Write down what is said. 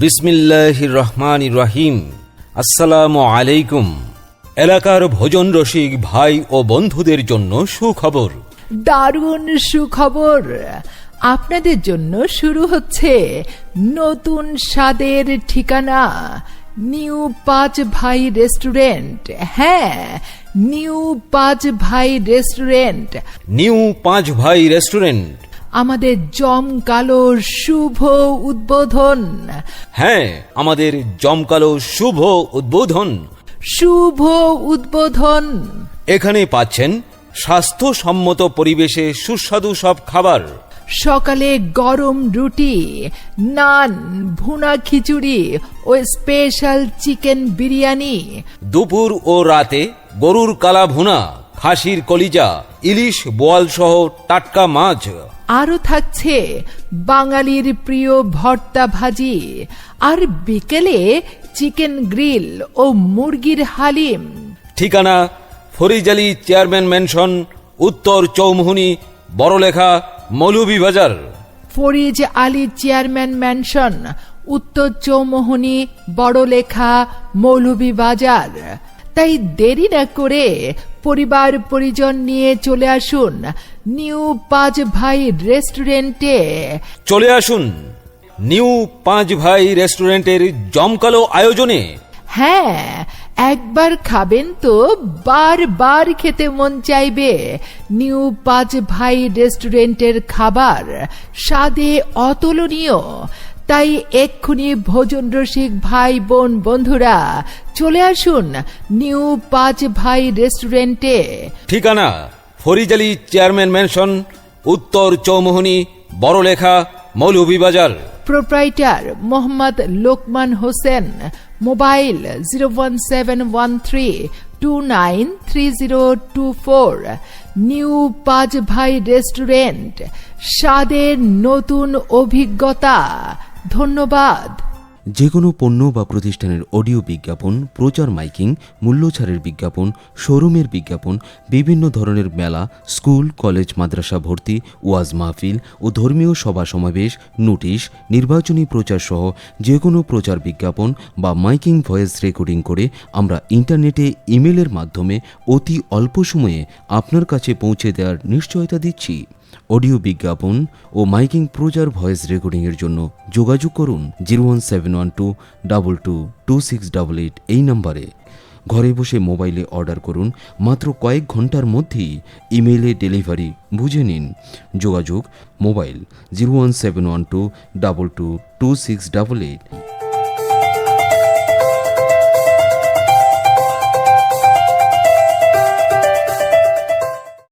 বিসমিল্লাহির রহমানির রহিম। আসসালামু আলাইকুম। এলাকার ভোজন রসিক ভাই ও বন্ধুদের জন্য সুখবর। দারুণ সুখবর, আপনাদের জন্য শুরু হচ্ছে নতুন স্বাদের ঠিকানা, নিউ পাঁচ ভাই রেস্টুরেন্ট। হ্যাঁ, new Panch Bhai restaurant. New Panch Bhai restaurant আমাদের জমকালো শুভ উদ্বোধন। হ্যাঁ, আমাদের জমকালো শুভ উদ্বোধন। শুভ উদ্বোধন। এখানে পাচ্ছেন স্বাস্থ্যসম্মত পরিবেশে সুস্বাদু সব খাবার। সকালে গরম রুটি, নান, ভুনা খিচুড়ি ও স্পেশাল চিকেন বিরিয়ানি। দুপুর ও রাতে গরুর কালা ভুনা, খাসির কলিজা, ইলিশ বোয়াল সহ টাটকা মাছ। আরও থাকছে বাঙালির প্রিয় ভর্তা ভাজি, আর বিকেলে চিকেন গ্রিল ও মুরগির হালিম। ঠিকানা Farid Ali chairman mansion, Uttar Chaumuhani, Barlekha, Moulvibazar. Farid Ali chairman mansion, Uttar Chaumuhani, Barlekha, Moulvibazar. তাই দেরি না করে পরিবার পরিজন নিয়ে চলে আসুন নিউ পাঁচ ভাই রেস্টুরেন্টে। চলে আসুন নিউ পাঁচ ভাই রেস্টুরেন্টের জমকালো আয়োজনে। হ্যাঁ, একবার খাবেন তো বারবার খেতে মন চাইবে। নিউ পাঁচ ভাই রেস্টুরেন্টের খাবার স্বাদে অতুলনীয়। তাই এক্ষুনি ভোজন রসিক ভাই বোন বন্ধুরা চলে আসুন নিউ পাঁচ ভাই রেস্টুরেন্টে। ঠিকানা Farid Ali chairman mansion, Uttar Chaumuhani, Barlekha, Moulvibazar. Proprietor Mohammad Lokman Hossain. Mobile 01713293024। New Panch Bhai restaurant, স্বাদের নতুন অভিজ্ঞতা। ধন্যবাদ। যে কোনো পণ্য বা প্রতিষ্ঠানের অডিও বিজ্ঞাপন, প্রচার, মাইকিং, মূল্যছাড়ের বিজ্ঞাপন, শোরুমের বিজ্ঞাপন, বিভিন্ন ধরনের মেলা, স্কুল, কলেজ, মাদ্রাসা ভর্তি, ওয়াজ মাহফিল ও ধর্মীয় সভা সমাবেশ, নোটিশ, নির্বাচনী প্রচার সহ যে কোনো প্রচার বিজ্ঞাপন বা মাইকিং ভয়েস রেকর্ডিং করে আমরা ইন্টারনেটে ইমেলের মাধ্যমে অতি অল্প সময়ে আপনার কাছে পৌঁছে দেওয়ার নিশ্চয়তা দিচ্ছি। অডিও বিজ্ঞাপন ও মাইকিং প্রচার ভয়েস রেকর্ডিংয়ের জন্য যোগাযোগ করুন 01712222688 এই নম্বরে। ঘরে বসে মোবাইলে অর্ডার করুন, মাত্র কয়েক ঘন্টার মধ্যেই ইমেইলে ডেলিভারি বুঝে নিন। যোগাযোগ মোবাইল 01712222688।